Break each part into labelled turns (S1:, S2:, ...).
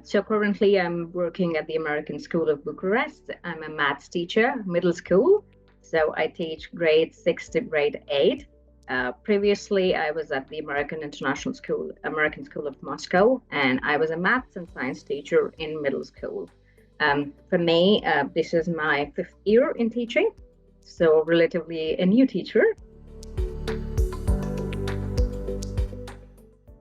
S1: So currently I'm working at the American School of Bucharest. I'm a maths teacher, middle school. So I teach grade 6 to grade 8. Previously, I was at the American School of Moscow, and I was a maths and science teacher in middle school. For me, this is my 5th year in teaching, so relatively a new teacher.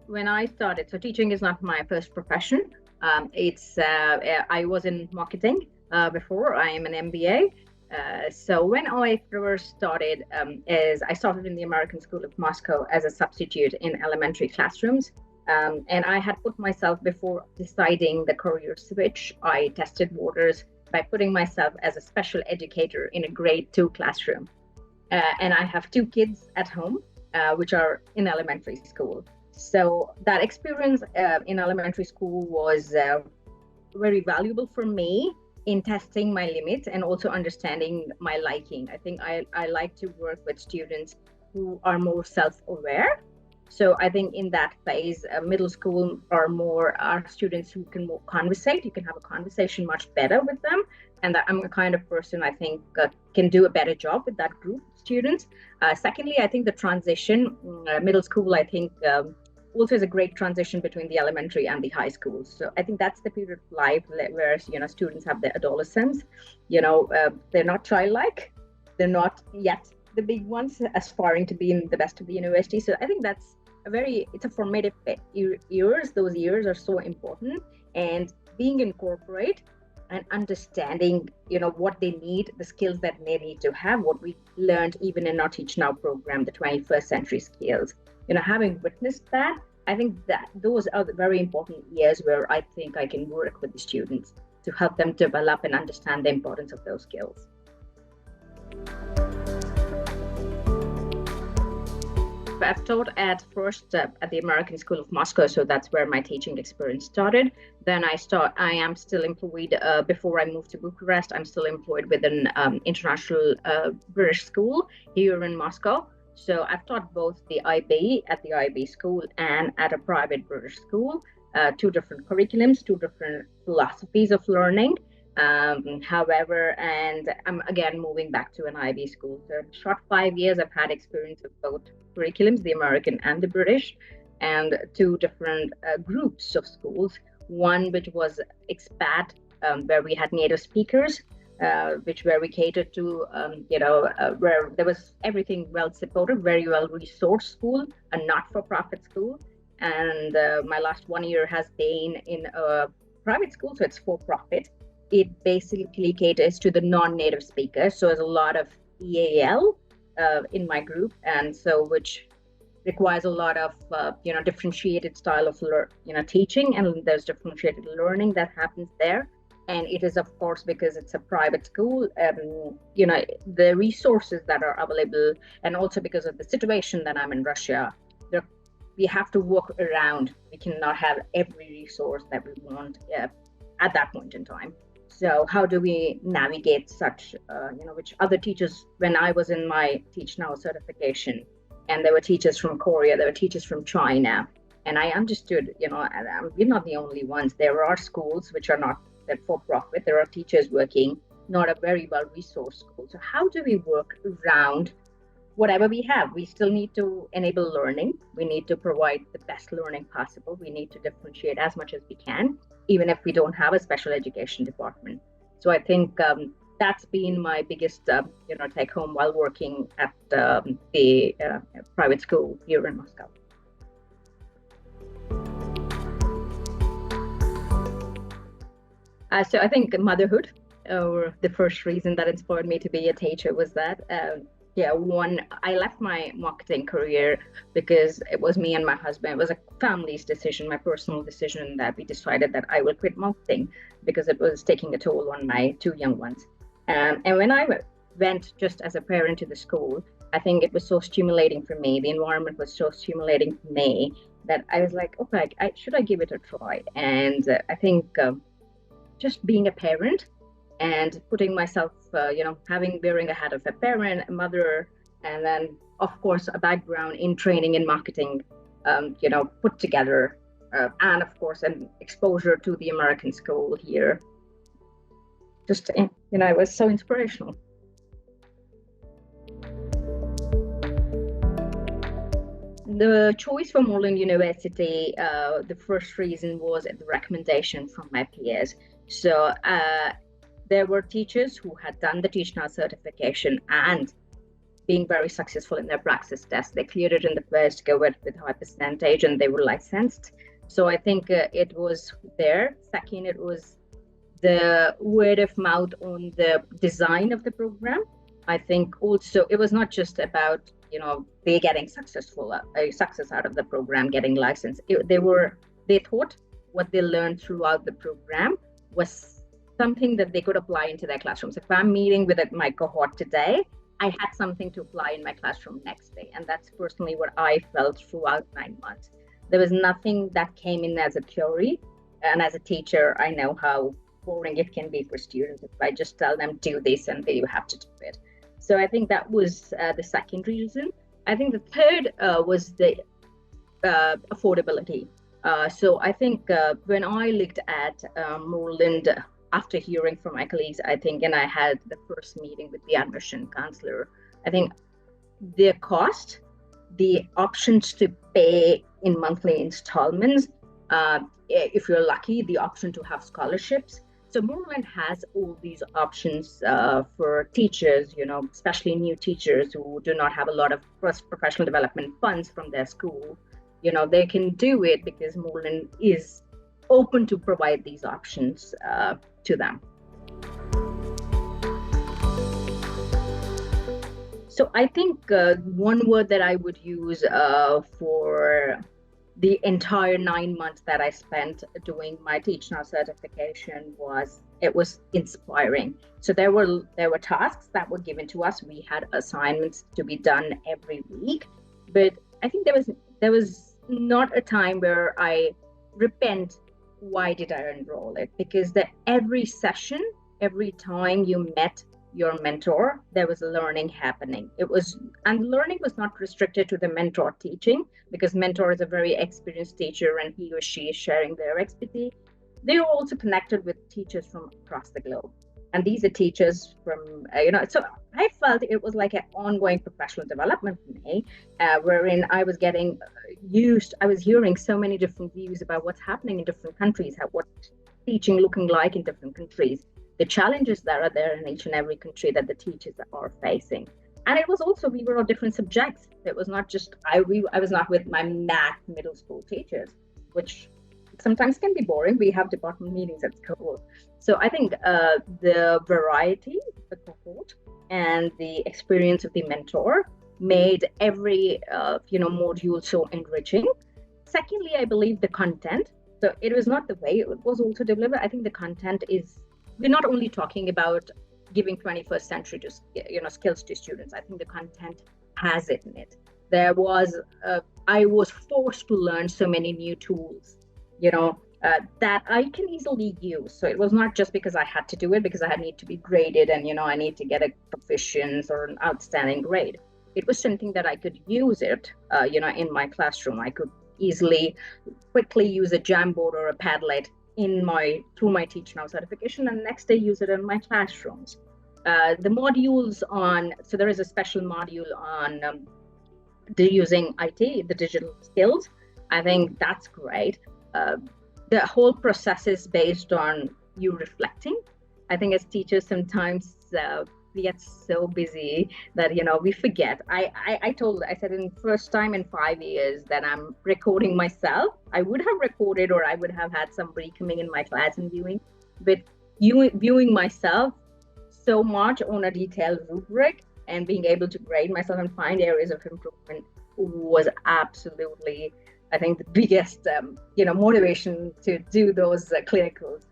S1: When I started, so teaching is not my first profession. I was in marketing before. I am an MBA. So when I first started, I started in the American School of Moscow as a substitute in elementary classrooms. And I had put myself, before deciding the career switch, I tested waters by putting myself as a special educator in a grade 2 classroom. And I have 2 kids at home, which are in elementary school. So that experience in elementary school was very valuable for me in testing my limits and also understanding my liking. I think I like to work with students who are more self-aware. So I think in that phase, middle school are students who can more conversate. You can have a conversation much better with them. And I'm the kind of person I think can do a better job with that group of students. Secondly, I think the transition, middle school, I think also is a great transition between the elementary and the high school. So I think that's the period of life where students have their adolescence. They're not childlike, they're not yet the big ones aspiring to be in the best of the university. So I think that's it's a formative years. Those years are so important, and being in corporate and understanding what they need, the skills that they need to have, what we learned even in our Teach Now program, the 21st century skills. Having witnessed that, I think that those are the very important years where I think I can work with the students to help them develop and understand the importance of those skills. I've taught at first at the American School of Moscow, so that's where my teaching experience started. Then I am still employed, before I moved to Bucharest, I'm still employed with an international British school here in Moscow. So I've taught both the IB at the IB school and at a private British school, 2 different curriculums, 2 different philosophies of learning. However, and I'm again moving back to an IB school. So in short 5 years, I've had experience of both curriculums, the American and the British, and 2 different groups of schools. One which was expat, where we had native speakers, where we catered to, where there was everything well supported, very well resourced school, a not-for-profit school. And my last 1 year has been in a private school, so it's for-profit. It basically caters to the non-native speakers. So there's a lot of EAL in my group, and so which requires a lot of differentiated style of teaching, and there's differentiated learning that happens there. And it is, of course, because it's a private school, the resources that are available, and also because of the situation that I'm in Russia, we have to work around. We cannot have every resource that we want at that point in time. So how do we navigate such, which other teachers, when I was in my Teach Now certification, and there were teachers from Korea, there were teachers from China, and I understood, we're not the only ones. There are schools which are not for-profit. There are teachers working, not a very well-resourced school. So how do we work around whatever we have? We still need to enable learning. We need to provide the best learning possible. We need to differentiate as much as we can, even if we don't have a special education department. So I think that's been my biggest, take home while working at the private school here in Moscow. So I think motherhood, or the first reason that inspired me to be a teacher was that, I left my marketing career because it was me and my husband. It was a family's decision, my personal decision, that we decided that I will quit marketing because it was taking a toll on my 2 young ones. And when I went just as a parent to the school, I think it was so stimulating for me. The environment was so stimulating for me that I was like, okay, should I give it a try? And I think just being a parent and putting myself, wearing a hat of a parent, a mother, and then, of course, a background in training and marketing, put together, and of course, an exposure to the American school here. Just, it was so inspirational. The choice for Moreland University, the first reason was the recommendation from my peers. So there were teachers who had done the teacher certification and being very successful in their praxis test. They cleared it in the first go with high percentage and they were licensed. So I think it was there. Second, it was the word of mouth on the design of the program. I think also it was not just about they getting success out of the program, getting licensed. They thought what they learned throughout the program was something that they could apply into their classrooms. If I'm meeting with my cohort today, I had something to apply in my classroom next day, and that's personally what I felt throughout 9 months. There was nothing that came in as a theory, and as a teacher, I know how boring it can be for students if I just tell them do this and they have to do it. So I think that was the second reason. I think the third was the affordability. So I think when I looked at Moreland, after hearing from my colleagues, I think, and I had the first meeting with the admission counselor, I think the cost, the options to pay in monthly installments, if you're lucky, the option to have scholarships. So Moreland has all these options for teachers, especially new teachers who do not have a lot of professional development funds from their school. They can do it because Moreland is open to provide these options to them. So I think one word that I would use for the entire 9 months that I spent doing my Teach Now certification was inspiring. So there were tasks that were given to us. We had assignments to be done every week, but I think there was not a time where I repent why did I enroll it, because every session, every time you met your mentor, there was learning happening. And learning was not restricted to the mentor teaching, because mentor is a very experienced teacher and he or she is sharing their expertise. They were also connected with teachers from across the globe. And these are teachers from, so I felt it was like an ongoing professional development for me, wherein I was getting I was hearing so many different views about what's happening in different countries, what teaching looking like in different countries, the challenges that are there in each and every country that the teachers are facing. And it was also, we were on different subjects. It was not just, I was not with my math middle school teachers, which sometimes can be boring. We have department meetings at school. So I think the variety, the cohort, and the experience of the mentor made every module so enriching. Secondly, I believe the content. So it was not the way it was also delivered. I think the content we're not only talking about giving 21st century to skills to students. I think the content has it in it. I was forced to learn so many new tools, that I can easily use. So it was not just because I had to do it because I need to be graded and I need to get a proficiency or an outstanding grade. It was something that I could use it, in my classroom. I could quickly use a Jamboard or a Padlet through my Teach Now certification, and next day use it in my classrooms. The modules so there is a special module on using IT, the digital skills. I think that's great. The whole process is based on you reflecting. I think as teachers sometimes we get so busy that we forget. I said in first time in 5 years that I'm recording myself. I would have recorded, or I would have had somebody coming in my class and viewing, but viewing myself so much on a detailed rubric and being able to grade myself and find areas of improvement was absolutely, I think, the biggest motivation to do those clinicals,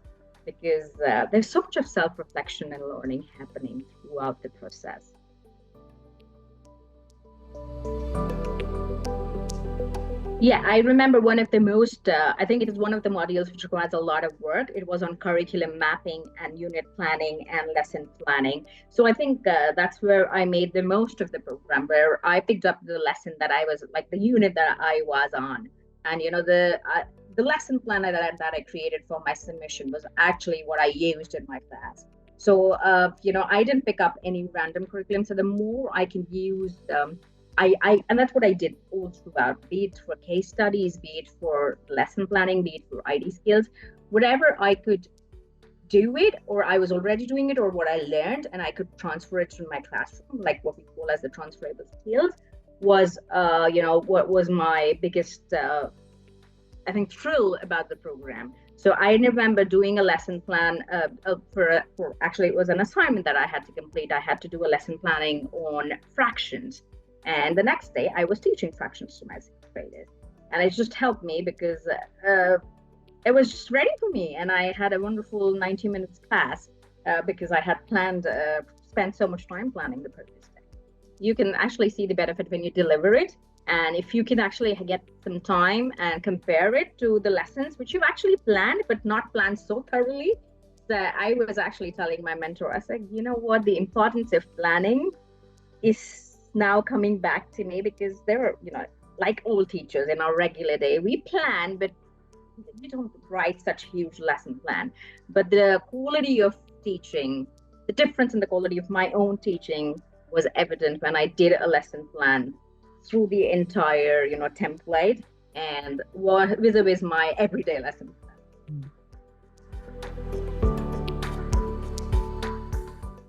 S1: because there's so much of self-reflection and learning happening throughout the process. Yeah, I remember one of the most, I think it is one of the modules which requires a lot of work. It was on curriculum mapping and unit planning and lesson planning. So I think that's where I made the most of the program, where I picked up the lesson that I was, like the unit that I was on. And, the the lesson plan that I created for my submission was actually what I used in my class. So, I didn't pick up any random curriculum. So the more I can use, and that's what I did all throughout, be it for case studies, be it for lesson planning, be it for ID skills, whatever I could do it, or I was already doing it, or what I learned, and I could transfer it to my classroom, like what we call as the transferable skills, was, what was my biggest, I think, thrill about the program. So I remember doing a lesson plan for actually, it was an assignment that I had to complete. I had to do a lesson planning on fractions. And the next day I was teaching fractions to my sixth graders. And it just helped me because it was just ready for me. And I had a wonderful 90 minutes class because I had spent so much time planning the previous day. You can actually see the benefit when you deliver it. And if you can actually get some time and compare it to the lessons, which you've actually planned, but not planned so thoroughly, that I was actually telling my mentor, I said, you know what, the importance of planning is now coming back to me, because there are, like all teachers in our regular day, we plan, but we don't write such huge lesson plan. But the quality of teaching, the difference in the quality of my own teaching was evident when I did a lesson plan through the entire, template, and what vis-a-vis my everyday lesson plan.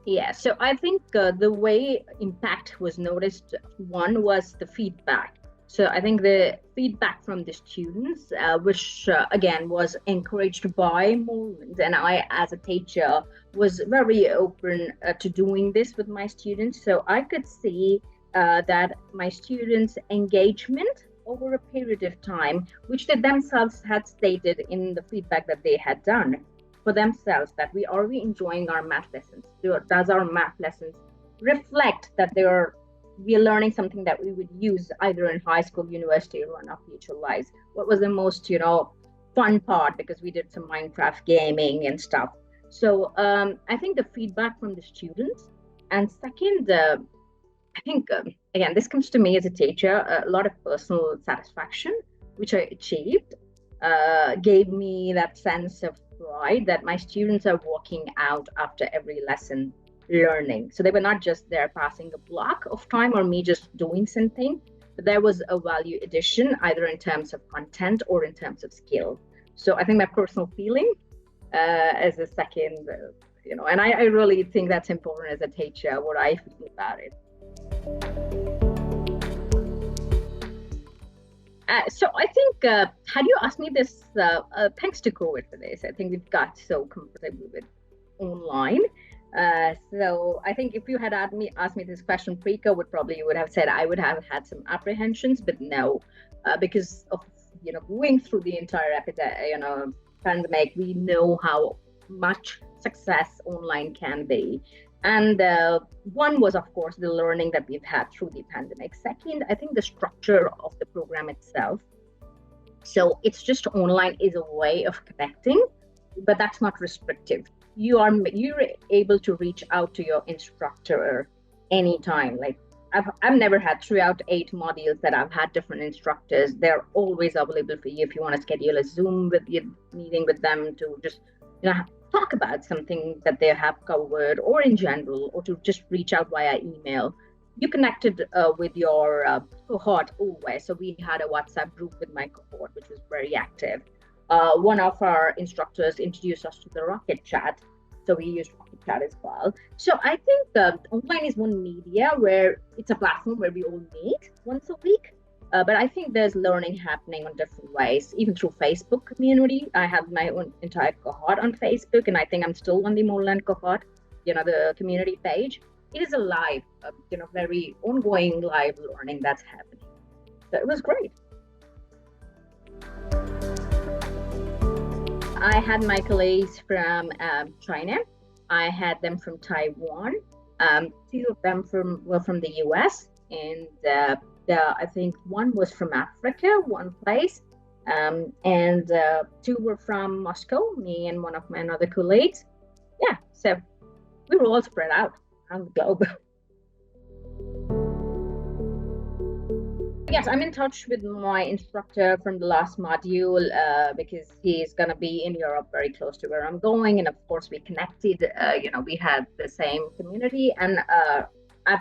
S1: Yeah, so I think the way impact was noticed, one was the feedback. So I think the feedback from the students, which again was encouraged by Moreland, and I, as a teacher, was very open to doing this with my students. So I could see that my students' engagement over a period of time, which they themselves had stated in the feedback that they had done for themselves, that are we enjoying our math lessons? Does our math lessons reflect that we are learning something that we would use either in high school, university, or in our future lives? What was the most, fun part? Because we did some Minecraft gaming and stuff. So I think the feedback from the students, and second, I think, again, this comes to me as a teacher, a lot of personal satisfaction, which I achieved, gave me that sense of pride that my students are walking out after every lesson learning. So they were not just there passing a block of time or me just doing something, but there was a value addition, either in terms of content or in terms of skill. So I think my personal feeling as a second, and I really think that's important as a teacher, what I feel about it. So I think, had you asked me this, thanks to COVID for this, I think we've got so comfortable with online. So I think if you had asked me this question pre-COVID, probably you would have said I would have had some apprehensions, but no, because of going through the entire pandemic, we know how much success online can be. And one was, of course, the learning that we've had through the pandemic. Second, I think the structure of the program itself. So it's just online is a way of connecting, but that's not restrictive. You're able to reach out to your instructor anytime. Like I've never had, throughout 8 modules that I've had different instructors, they're always available for you if you want to schedule a Zoom meeting with them to just talk about something that they have covered, or in general, or to just reach out via email. You connected with your cohort always. So we had a WhatsApp group with my cohort, which was very active. One of our instructors introduced us to the Rocket Chat, so we used Rocket Chat as well. So I think online is one media where it's a platform where we all meet once a week. But I think there's learning happening on different ways, even through Facebook community. I have my own entire cohort on Facebook, and I think I'm still on the Moreland cohort, the community page. It is a live, very ongoing live learning that's happening. So it was great. I had my colleagues from China. I had them from Taiwan. 2 of them were from the US, and I think one was from Africa, one place, and 2 were from Moscow, me and one of my other colleagues. Yeah, so we were all spread out around the globe. Yes, I'm in touch with my instructor from the last module because he's going to be in Europe, very close to where I'm going. And of course, we connected. We had the same community, and I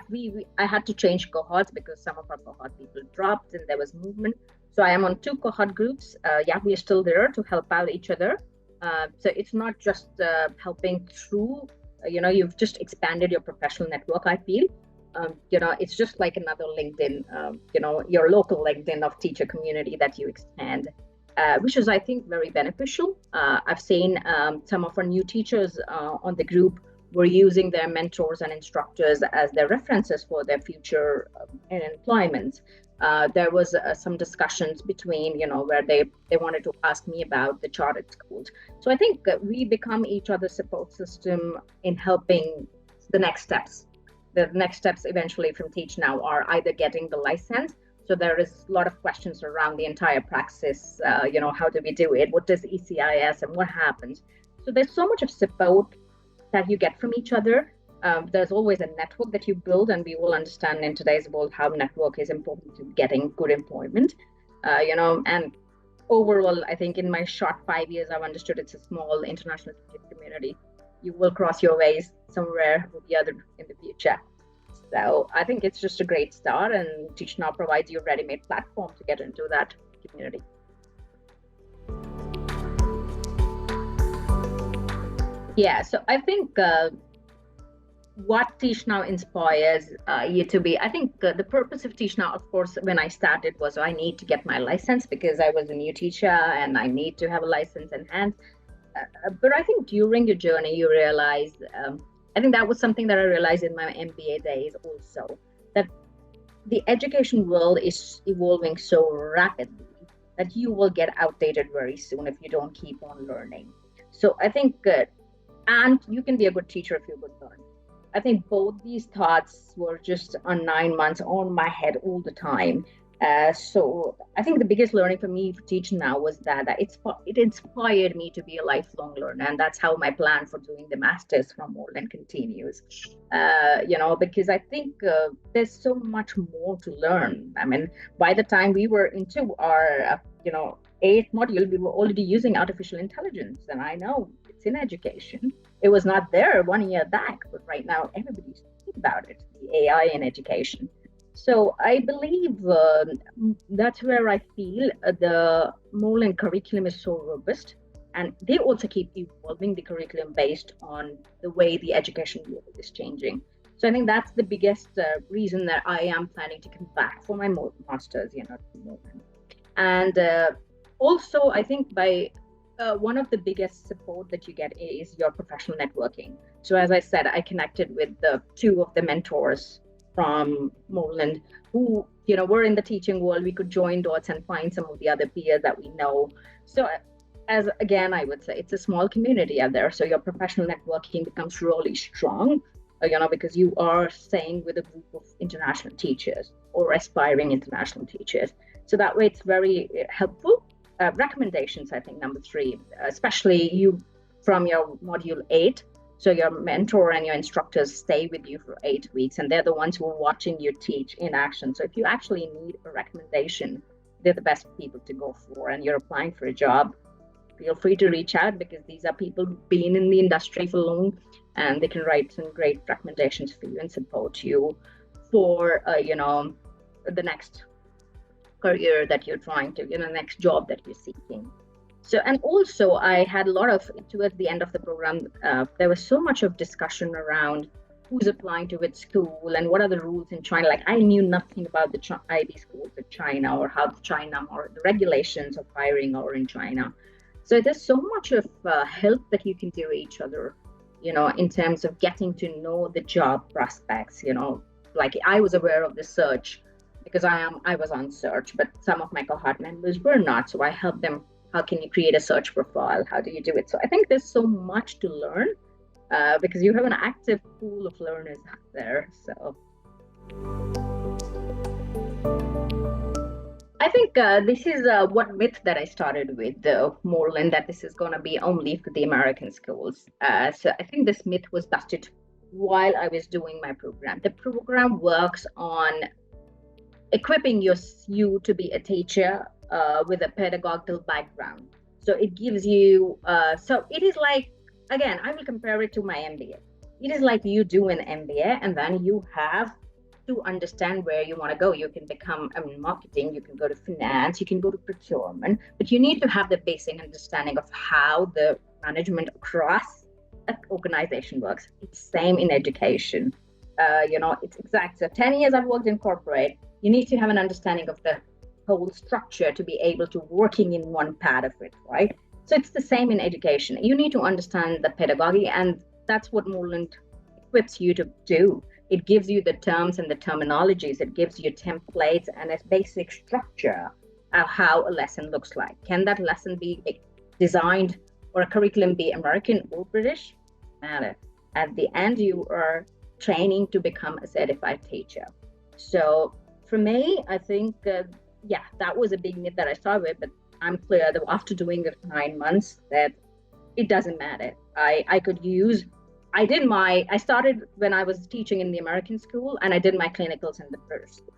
S1: had to change cohorts because some of our cohort people dropped, and there was movement. So I am on two cohort groups. Yeah, we are still there to help out each other. So it's not just helping through. You've just expanded your professional network, I feel. It's just like another LinkedIn, your local LinkedIn of teacher community that you expand, which is, I think, very beneficial. I've seen some of our new teachers on the group were using their mentors and instructors as their references for their future employment. There was some discussions between, where they wanted to ask me about the chartered schools. So I think we become each other's support system in helping the next steps. The next steps eventually from Teach Now are either getting the license. So there is a lot of questions around the entire praxis. How do we do it? What does ECIS and what happens? So there's so much of support that you get from each other. There's always a network that you build, and we will understand in today's world how network is important to getting good employment. And overall, I think in my short 5 years, I've understood it's a small international community. You will cross your ways somewhere or the other in the future. So I think it's just a great start, and Teach Now provides you a ready-made platform to get into that community. Yeah, so I think what Teach Now inspires you to be, I think the purpose of Teach Now, of course, when I started was I need to get my license because I was a new teacher and I need to have a license in hand. But I think during your journey, you realize, I think that was something that I realized in my MBA days also, that the education world is evolving so rapidly that you will get outdated very soon if you don't keep on learning. So I think, and you can be a good teacher if you're a good learner. I think both these thoughts were just on 9 months on my head all the time. So I think the biggest learning for me for Teach Now was that it inspired me to be a lifelong learner, and that's how my plan for doing the masters from Moreland continues. Because I think there's so much more to learn. I mean, by the time we were into our eighth module, we were already using artificial intelligence, and I know it's in education. It was not there 1 year back, but right now everybody's talking about it, the AI in education. So I believe that's where I feel the Moreland curriculum is so robust, and they also keep evolving the curriculum based on the way the education world is changing. So I think that's the biggest reason that I am planning to come back for my master's, and also I think by one of the biggest support that you get is your professional networking. So as I said, I connected with the two of the mentors from Moreland who were in the teaching world. We could join dots and find some of the other peers that we know. So as again, I would say it's a small community out there. So your professional networking becomes really strong, because you are staying with a group of international teachers or aspiring international teachers. So that way it's very helpful. Recommendations, I think, number 3, especially you from your module 8. So your mentor and your instructors stay with you for 8 weeks, and they're the ones who are watching you teach in action. So if you actually need a recommendation, they're the best people to go for. And you're applying for a job, feel free to reach out, because these are people who've been in the industry for long, and they can write some great recommendations for you and support you for, the next career that you're trying to, next job that you're seeking. So, and also I had a lot of, towards the end of the program, there was so much of discussion around who's applying to which school and what are the rules in China. Like, I knew nothing about the IB schools in China, or how China or the regulations of hiring are in China. So there's so much of help that you can do each other, in terms of getting to know the job prospects. Like, I was aware of the search because I was on search, but some of my cohort members were not. So I helped them. How can you create a search profile? How do you do it? So I think there's so much to learn because you have an active pool of learners out there. So I think this is one myth that I started with Moreland, that this is going to be only for the American schools. So I think this myth was busted while I was doing my program. The program works on equipping you to be a teacher with a pedagogical background. So it gives you, so it is like, again, I will compare it to my MBA. It is like you do an MBA and then you have to understand where you want to go. You can become marketing, you can go to finance, you can go to procurement, but you need to have the basic understanding of how the management across an organization works. It's same in education. It's exact. So 10 years I've worked in corporate. You need to have an understanding of the whole structure to be able to working in one part of it, right? So it's the same in education. You need to understand the pedagogy, and that's what Moreland equips you to do. It gives you the terms and the terminologies. It gives you templates and a basic structure of how a lesson looks like. Can that lesson be designed or a curriculum be American or British? Matter. At the end, you are training to become a certified teacher. So for me, I think, that was a big myth that I started with, but I'm clear that after doing it 9 months, that it doesn't matter. I started when I was teaching in the American school, and I did my clinicals in the British school.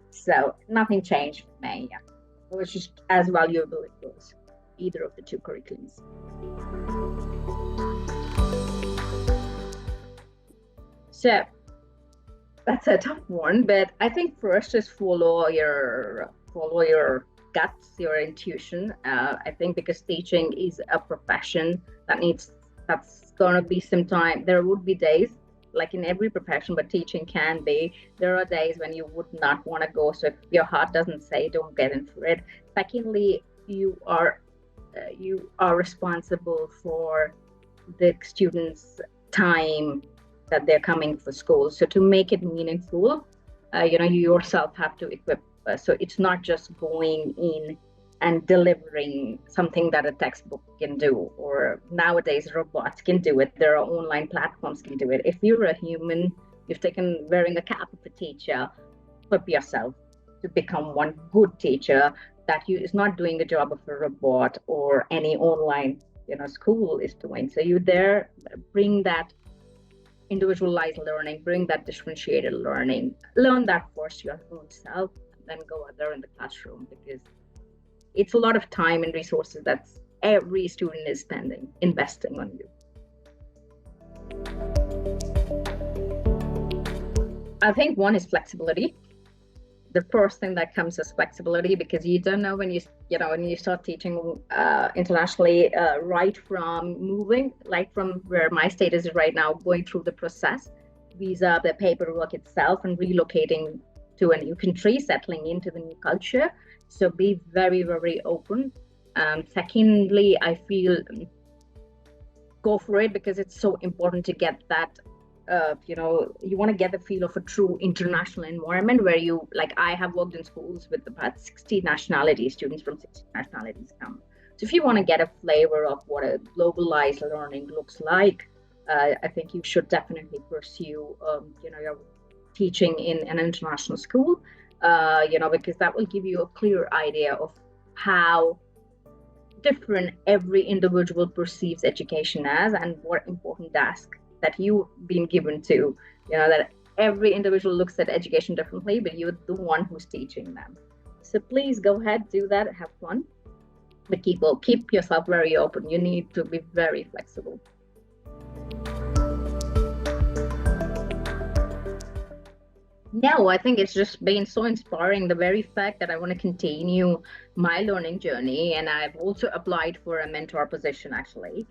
S1: So nothing changed for me. Yeah. It was just as valuable it was, either of the two curriculums. So that's a tough one, but I think first just follow your guts, your intuition. I think because teaching is a profession that's gonna be some time. There would be days, like in every profession, but teaching can be. There are days when you would not want to go. So if your heart doesn't say, don't get into it. Secondly, you are responsible for the students' time that they're coming for school. So to make it meaningful, you yourself have to equip. So it's not just going in and delivering something that a textbook can do, or nowadays robots can do it. There are online platforms can do it. If you're a human, you've taken wearing the cap of a teacher, equip yourself to become one good teacher that is not doing the job of a robot or any online school is doing. So you there bring that individualized learning, bring that differentiated learning, learn that first your own self, and then go out there in the classroom, because it's a lot of time and resources that every student is investing on you. I think one is flexibility. The first thing that comes is flexibility, because you don't know when you start teaching internationally, right from moving, like from where my state is right now, going through the process, visa, the paperwork itself, and relocating to a new country, settling into the new culture. So be very, very open. Secondly, I feel go for it, because it's so important to get that you want to get the feel of a true international environment where I have worked in schools with about 60 nationalities, students from 60 nationalities come. So if you want to get a flavor of what a globalized learning looks like, I think you should definitely pursue your teaching in an international school, because that will give you a clear idea of how different every individual perceives education as, and what important task that you've been given to, that every individual looks at education differently, but you're the one who's teaching them. So please go ahead, do that, have fun, but keep yourself very open. You need to be very flexible. No, I think it's just been so inspiring. The very fact that I want to continue my learning journey, and I've also applied for a mentor position actually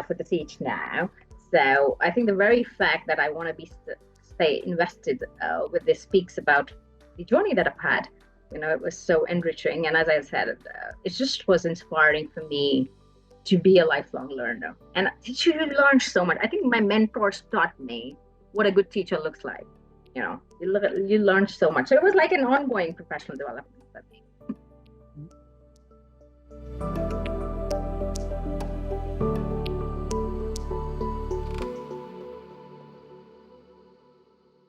S1: for the Teach Now. So I think the very fact that I want to stay invested with this speaks about the journey that I've had. It was so enriching, and as I said, it just was inspiring for me to be a lifelong learner. And you learn so much. I think my mentors taught me what a good teacher looks like. You learn so much. So it was like an ongoing professional development for me.